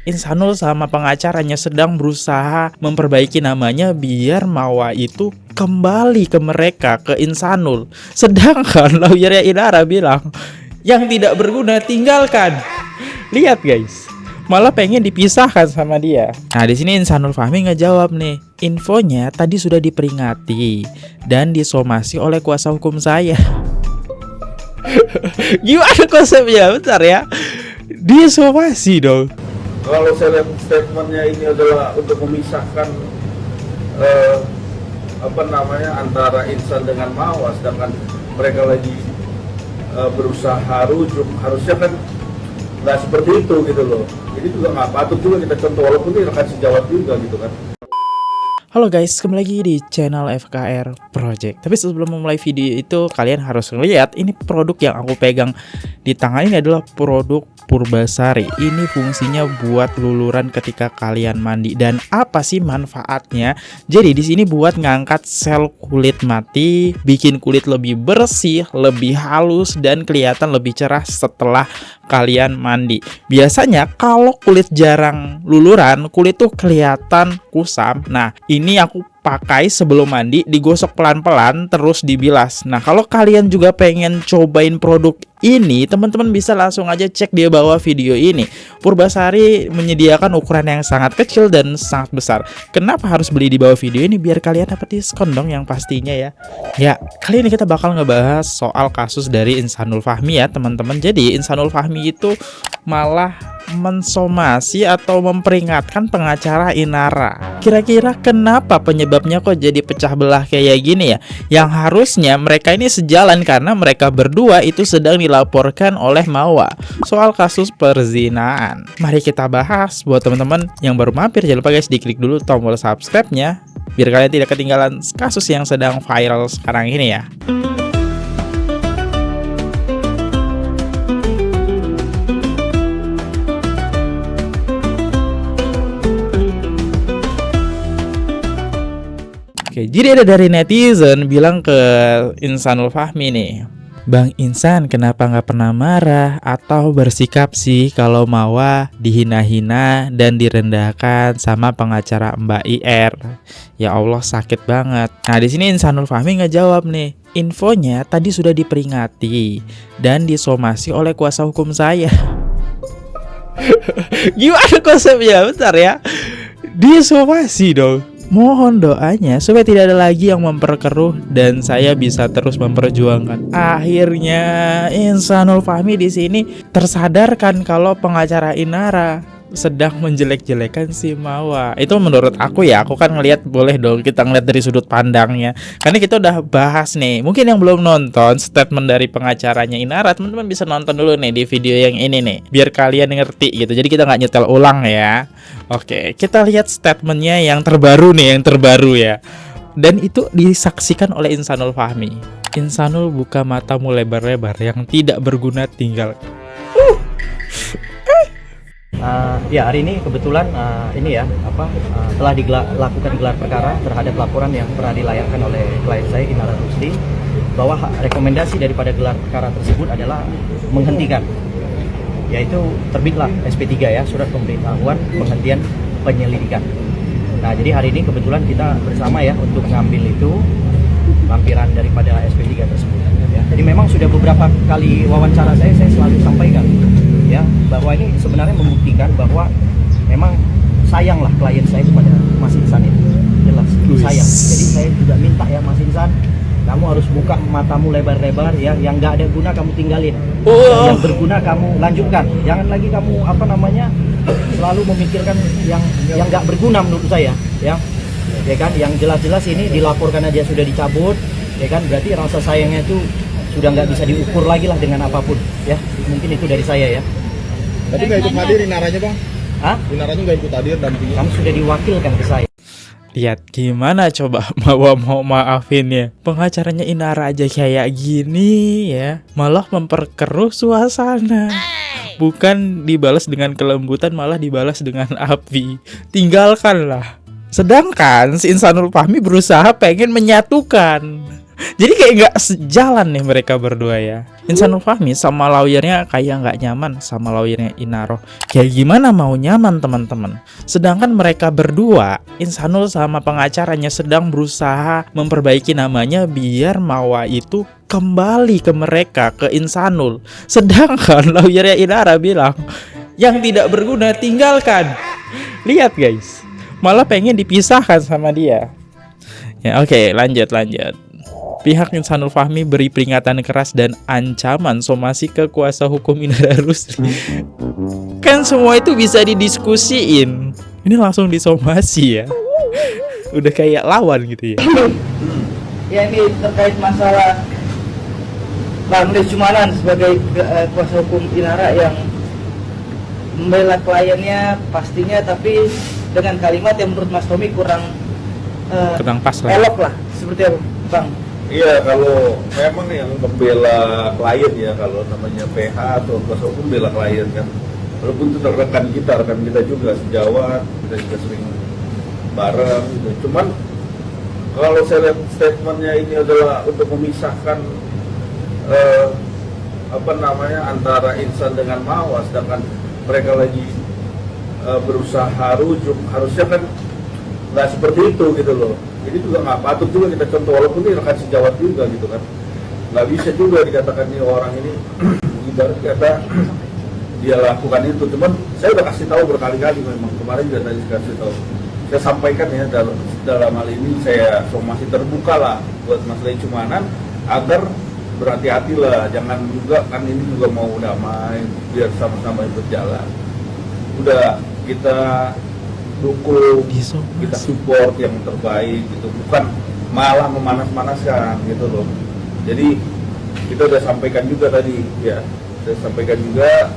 Insanul sama pengacaranya sedang berusaha memperbaiki namanya biar Mawa itu kembali ke mereka, ke Insanul. Sedangkan lawyernya Inara bilang, yang tidak berguna tinggalkan. Lihat guys, malah pengen dipisahkan sama dia. Nah di sini Insanul Fahmi ngejawab nih, infonya tadi sudah diperingati dan disomasi oleh kuasa hukum saya. Gimana konsepnya? Bentar ya, disomasi dong. Kalau saya lihat statementnya ini adalah untuk memisahkan antara Insan dengan Mawa, sedangkan mereka lagi berusaha rujuk, harusnya kan nggak seperti itu gitu loh. Jadi juga nggak patut juga kita contoh, walaupun ini akan sejawat juga gitu kan. Halo guys, kembali lagi di channel FKR Project. Tapi sebelum memulai video itu, kalian harus lihat ini produk yang aku pegang di tangan ini adalah produk Purbasari. Ini fungsinya buat luluran ketika kalian mandi. Dan apa sih manfaatnya? Jadi di sini buat ngangkat sel kulit mati, bikin kulit lebih bersih, lebih halus dan kelihatan lebih cerah setelah kalian mandi. Biasanya kalau kulit jarang luluran, kulit tuh kelihatan kusam. Nah, ini aku pakai sebelum mandi, digosok pelan-pelan terus dibilas. Nah, kalau kalian juga pengen cobain produk ini, teman-teman bisa langsung aja cek di bawah video ini. Purbasari menyediakan ukuran yang sangat kecil dan sangat besar. Kenapa harus beli di bawah video ini? Biar kalian dapat diskon dong yang pastinya ya. Ya, kali ini kita bakal ngebahas soal kasus dari Insanul Fahmi ya, teman-teman. Jadi, Insanul Fahmi itu malah mensomasi atau memperingatkan pengacara Inara. Kira-kira kenapa penyebabnya kok jadi pecah belah kayak gini ya? Yang harusnya mereka ini sejalan karena mereka berdua itu sedang dilaporkan oleh Mawa soal kasus perzinaan. Mari kita bahas. Buat teman-teman yang baru mampir, jangan lupa guys diklik dulu tombol subscribe-nya biar kalian tidak ketinggalan kasus yang sedang viral sekarang ini ya. Oke, jadi ada dari netizen bilang ke Insanul Fahmi nih, Bang Insan kenapa nggak pernah marah atau bersikap sih kalau Mawa dihina-hina dan direndahkan sama pengacara Mbak IR? Ya Allah sakit banget. Nah di sini Insanul Fahmi ngejawab nih, infonya tadi sudah diperingati dan disomasi oleh kuasa hukum saya. Gimana konsepnya? Bentar ya, disomasi dong. Mohon doanya supaya tidak ada lagi yang memperkeruh dan saya bisa terus memperjuangkan. Akhirnya Insanul Fahmi di sini tersadarkan kalau pengacara Inara sedang menjelek-jelekan si Mawa. Itu menurut aku ya, aku kan ngelihat, boleh dong kita ngeliat dari sudut pandangnya. Karena kita udah bahas nih. Mungkin yang belum nonton statement dari pengacaranya Inara, teman-teman bisa nonton dulu nih di video yang ini nih, biar kalian ngerti gitu. Jadi kita nggak nyetel ulang ya. Oke, kita lihat statementnya yang terbaru nih, yang terbaru ya. Dan itu disaksikan oleh Insanul Fahmi. Insanul, buka matamu lebar-lebar, yang tidak berguna tinggal. Ya hari ini kebetulan telah dilakukan gelar perkara terhadap laporan yang pernah dilayangkan oleh klien saya Inara Rusdi, bahwa rekomendasi daripada gelar perkara tersebut adalah menghentikan, yaitu terbitlah SP3 ya, surat pemberitahuan penghentian penyelidikan. Nah jadi hari ini kebetulan kita bersama ya untuk mengambil itu lampiran daripada SP3 tersebut ya. Jadi memang sudah beberapa kali wawancara saya selalu sampaikan ya, bahwa ini sebenarnya membuktikan bahwa memang sayanglah klien saya kepada Mas Insan itu, jelas sayang. Jadi saya juga minta ya Mas Insan, kamu harus buka matamu lebar-lebar ya, yang nggak ada guna kamu tinggalin, yang berguna kamu lanjutkan. Jangan lagi kamu selalu memikirkan yang nggak berguna menurut saya ya kan. Yang jelas-jelas ini dilaporkan aja sudah dicabut ya kan, berarti rasa sayangnya itu sudah nggak bisa diukur lagi lah dengan apapun ya. Mungkin itu dari saya ya. Tadi nggak ikut hadir Inaranya bang? Hah? Inaranya nggak ikut hadir dan kamu sudah diwakilkan ke saya. Lihat gimana coba Mawa mau maafin ya. Pengacaranya Inara aja kayak gini ya, malah memperkeruh suasana. Bukan dibalas dengan kelembutan, malah dibalas dengan api. Tinggalkanlah. Sedangkan si Insanul Fahmi berusaha pengen menyatukan. Jadi kayak nggak sejalan nih mereka berdua ya. Insanul Fahmi sama lawyernya kayak nggak nyaman sama lawyernya Inaro. Kayak gimana mau nyaman teman-teman? Sedangkan mereka berdua, Insanul sama pengacaranya sedang berusaha memperbaiki namanya biar Mawa itu kembali ke mereka, ke Insanul. Sedangkan lawyernya Inara bilang, yang tidak berguna tinggalkan. Lihat guys, malah pengen dipisahkan sama dia. Ya oke, lanjut. Pihak Insanul Fahmi beri peringatan keras dan ancaman somasi ke kuasa hukum Inara Rusli. Kan semua itu bisa didiskusiin. Ini langsung disomasi ya. Udah kayak lawan gitu ya. Ya ini terkait masalah Bang Lis Jumanan sebagai kuasa hukum Inara yang membela kliennya pastinya, tapi dengan kalimat yang menurut Mas Tommy kurang Pas lah. elok lah, seperti apa Bang? Iya, kalau memang yang membela klien ya, kalau namanya PH atau kuasa hukum bela klien kan, walaupun itu rekan kita juga sejawat, kita juga sering bareng gitu. Cuman kalau saya lihat statementnya ini adalah untuk memisahkan antara Insan dengan Mawa, sedangkan mereka lagi berusaha rujuk, harusnya kan nggak seperti itu gitu loh. Jadi juga nggak patut juga kita contoh, walaupun ini rekan sejawat juga gitu kan, nggak bisa juga dikatakan ini orang ini ibarat kata dia lakukan itu. Cuman saya udah kasih tahu berkali-kali, memang kemarin juga tadi kasih tahu, saya sampaikan ya dalam hal ini saya masih terbuka lah buat Mas Lei Jumanan agar berhati-hati lah, jangan juga kan ini juga mau damai biar sama-sama berjalan. Udah kita dukung, kita support yang terbaik gitu, bukan malah memanas-manaskan gitu loh. Jadi kita udah sampaikan juga tadi ya, saya sampaikan juga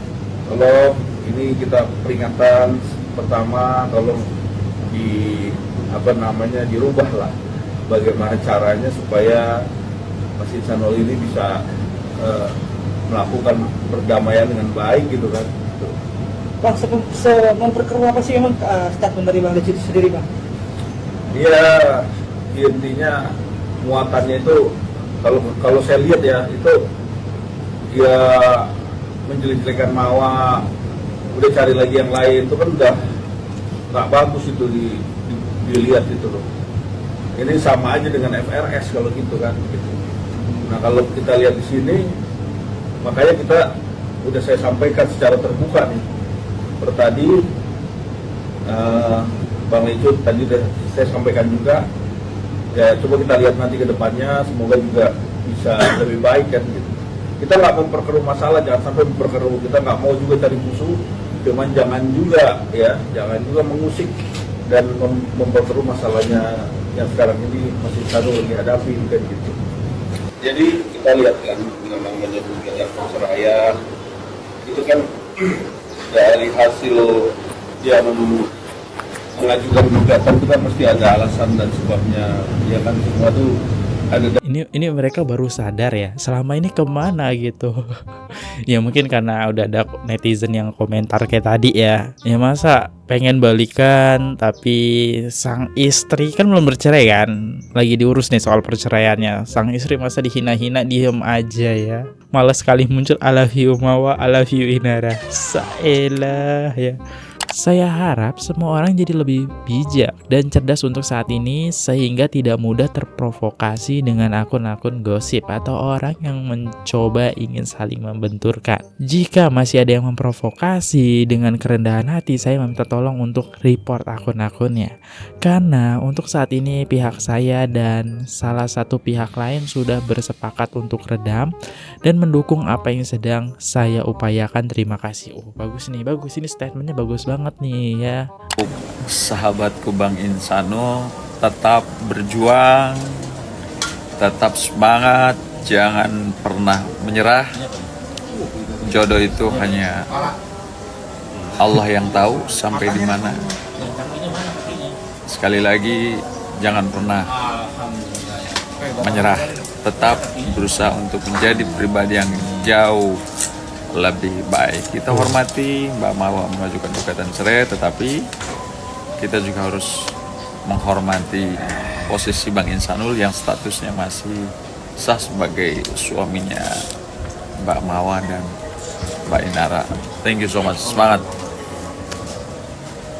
kalau ini kita peringatan pertama, kalau dirubah lah bagaimana caranya supaya Mas Insanul ini bisa melakukan perdamaian dengan baik gitu kan. Bang, memperkeruh apa sih emang statement dari Bang Lis itu sendiri Bang? Iya, intinya muatannya itu kalau saya lihat ya, itu ya menjelek-jelekan Mawa, udah cari lagi yang lain, itu kan udah nggak bagus itu dilihat itu loh. Ini sama aja dengan FRS kalau gitu kan gitu. Nah kalau kita lihat di sini, makanya kita udah saya sampaikan secara terbuka nih. Tadi Bang Licut tadi udah saya sampaikan juga ya, coba kita lihat nanti ke depannya, semoga juga bisa lebih baik kan gitu. Kita nggak memperkeruh masalah, jangan sampai memperkeruh, kita nggak mau juga cari musuh, cuman jangan juga mengusik dan memperkeruh masalahnya yang sekarang ini masih selalu lagi hadapi kan gitu. Jadi kita lihat kan memang menyebutkan perceraian itu kan dari hasil dia mengajukan gugatan itu kan mesti ada alasan dan sebabnya, ya kan, semua tuh ada. Ini mereka baru sadar ya, selama ini kemana gitu. Ya mungkin karena udah ada netizen yang komentar kayak tadi ya. Ya masa pengen balikan tapi sang istri kan belum bercerai kan, lagi diurus nih soal perceraiannya. Sang istri masa dihina-hina diem aja ya. Malah sekali muncul I love you Mawa, I love you Inara. Saelah ya. Saya harap semua orang jadi lebih bijak dan cerdas untuk saat ini sehingga tidak mudah terprovokasi dengan akun-akun gosip atau orang yang mencoba ingin saling membenturkan. Jika masih ada yang memprovokasi dengan kerendahan hati, saya meminta tolong untuk report akun-akunnya. Karena untuk saat ini pihak saya dan salah satu pihak lain sudah bersepakat untuk redam dan mendukung apa yang sedang saya upayakan. Terima kasih. Bagus nih, bagus ini statementnya bagus banget nih ya. Sahabatku Bang Insanul, tetap berjuang, tetap semangat, jangan pernah menyerah. Jodoh itu hanya Allah yang tahu sampai di mana. Sekali lagi, jangan pernah menyerah, tetap berusaha untuk menjadi pribadi yang jauh lebih baik. Kita hormati Mbak Mawa mengajukan gugatan cerai, tetapi kita juga harus menghormati posisi Bang Insanul yang statusnya masih sah sebagai suaminya Mbak Mawa dan Mbak Inara. Thank you so much. Semangat.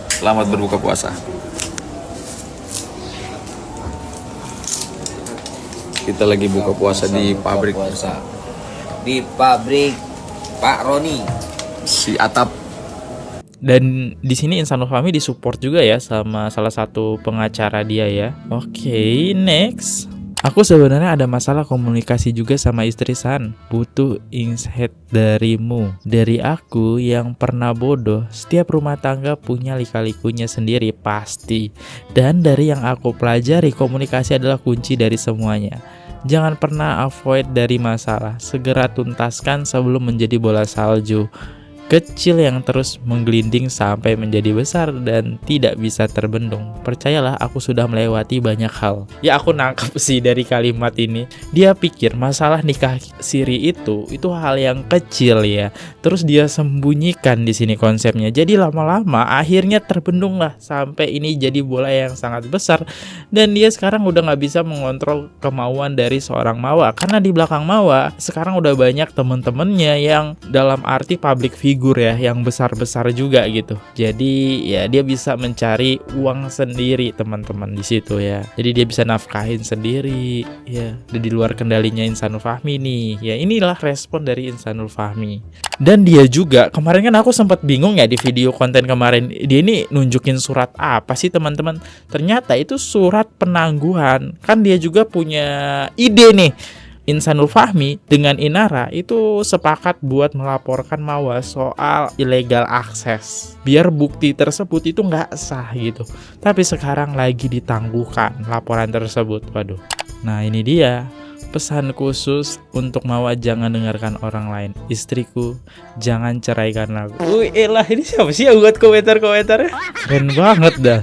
Selamat berbuka puasa. Kita lagi buka puasa di pabrik puasa di pabrik Pak Roni si Atap. Dan di sini Insanul Fahmi disupport juga ya sama salah satu pengacara dia ya. Oke, next. Aku sebenarnya ada masalah komunikasi juga sama istri San. Butuh insight darimu. Dari aku yang pernah bodoh, setiap rumah tangga punya lika-likunya sendiri pasti. Dan dari yang aku pelajari, komunikasi adalah kunci dari semuanya. Jangan pernah avoid dari masalah. Segera tuntaskan sebelum menjadi bola salju kecil yang terus menggelinding sampai menjadi besar dan tidak bisa terbendung. Percayalah, aku sudah melewati banyak hal. Ya, aku nangkep sih dari kalimat ini. Dia pikir masalah nikah siri itu hal yang kecil ya. Terus dia sembunyikan di sini konsepnya. Jadi lama-lama akhirnya terbendung lah sampai ini jadi bola yang sangat besar. Dan dia sekarang udah nggak bisa mengontrol kemauan dari seorang Mawa, karena di belakang Mawa sekarang udah banyak temen-temennya yang dalam arti public figure ya, yang besar-besar juga gitu. Jadi ya dia bisa mencari uang sendiri teman-teman di situ ya. Jadi dia bisa nafkahin sendiri ya. Dan di luar kendalinya Insanul Fahmi nih. Ya inilah respon dari Insanul Fahmi. Dan dia juga kemarin kan aku sempat bingung ya di video konten kemarin. Dia ini nunjukin surat apa sih teman-teman? Ternyata itu surat penangguhan. Kan dia juga punya ide nih. Insanul Fahmi dengan Inara itu sepakat buat melaporkan Mawa soal illegal access biar bukti tersebut itu nggak sah gitu. Tapi sekarang lagi ditangguhkan laporan tersebut. Waduh. Nah ini dia pesan khusus untuk Mawa, jangan dengarkan orang lain. Istriku, jangan ceraikan aku. Wih elah, ini siapa sih yang buat komentar-komentarnya? Keren banget dah.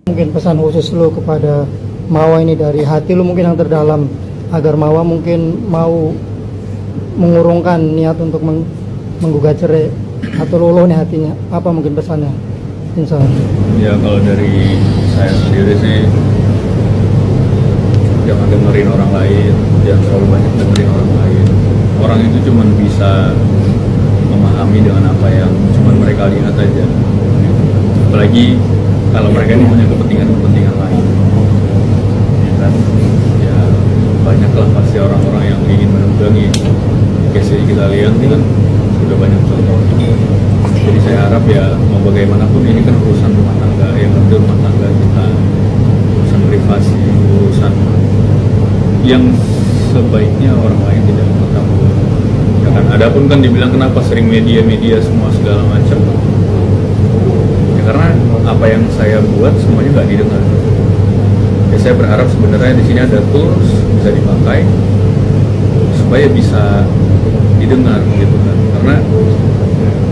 Mungkin pesan khusus lu kepada Mawa ini dari hati lu mungkin yang terdalam, agar Mawa mungkin mau mengurungkan niat untuk menggugat cerai atau luluh nih hatinya. Apa mungkin pesannya? Insya Allah. Ya kalau dari saya sendiri sih, jangan dengerin orang lain, jangan terlalu banyak dengerin orang lain. Orang itu cuma bisa memahami dengan apa yang cuma mereka lihat aja. Apalagi kalau mereka ini punya kepentingan lain. Ya kan? Ya banyaklah pasti orang-orang yang ingin menunggangi. Case yang kita lihat ini kan sudah banyak contoh. Jadi saya harap ya mau bagaimanapun ini kan urusan rumah tangga, yang penting rumah tangga kita, urusan privasi, urusan yang sebaiknya orang lain tidak mengetahui. Ya kan, adapun kan dibilang kenapa sering media semua segala macam. Ya karena apa yang saya buat semuanya nggak didengar. Ya saya berharap sebenarnya di sini ada tools bisa dipakai supaya bisa didengar gitu kan. Karena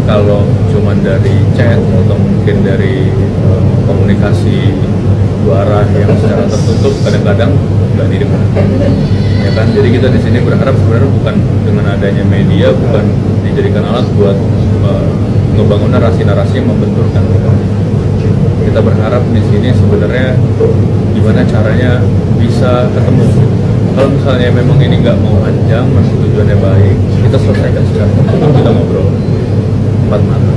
kalau cuman dari chat atau mungkin dari komunikasi dua arah yang secara tertutup kadang-kadang nggak didengar. Ya kan, jadi kita di sini berharap sebenarnya bukan dengan adanya media, bukan dijadikan alat buat ngebangun narasi-narasi yang membenturkan. Kita berharap di sini sebenarnya gimana caranya bisa ketemu. Kalau misalnya memang ini nggak mau panjang, masih tujuannya baik, kita selesaikan secara tertutup, kita ngobrol empat mata.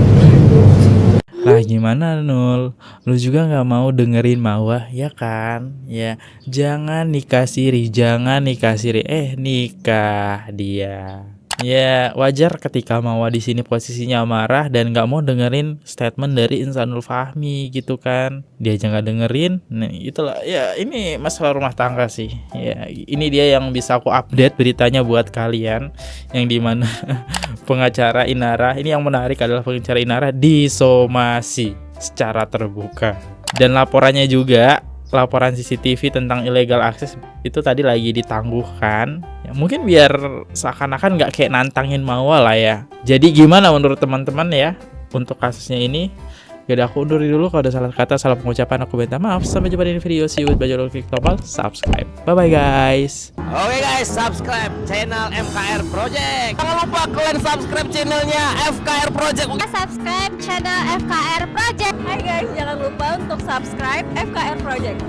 Lah gimana Nul? Lu juga nggak mau dengerin Mawa ya kan? Ya jangan nikah siri, nikah dia. Ya wajar ketika Mawa di sini posisinya marah dan nggak mau dengerin statement dari Insanul Fahmi gitu kan. Dia aja nggak dengerin. Nah itulah ya, ini masalah rumah tangga sih. Ya ini dia yang bisa aku update beritanya buat kalian, yang dimana pengacara Inara ini, yang menarik adalah pengacara Inara disomasi secara terbuka. Dan laporannya juga, laporan CCTV tentang illegal access itu tadi lagi ditangguhkan ya, mungkin biar seakan-akan nggak kayak nantangin Mawa lah ya. Jadi gimana menurut teman-teman ya untuk kasusnya ini? Yaudah aku undur dulu, kalau ada salah kata, salah pengucapan aku minta maaf. Sampai jumpa di video, see you with Bajul, klik tombol subscribe. Bye bye guys. Oke guys, subscribe channel FKR Project. Jangan lupa kalian subscribe channelnya FKR Project. Subscribe channel FKR Project. Hai guys, jangan lupa untuk subscribe FKR Project.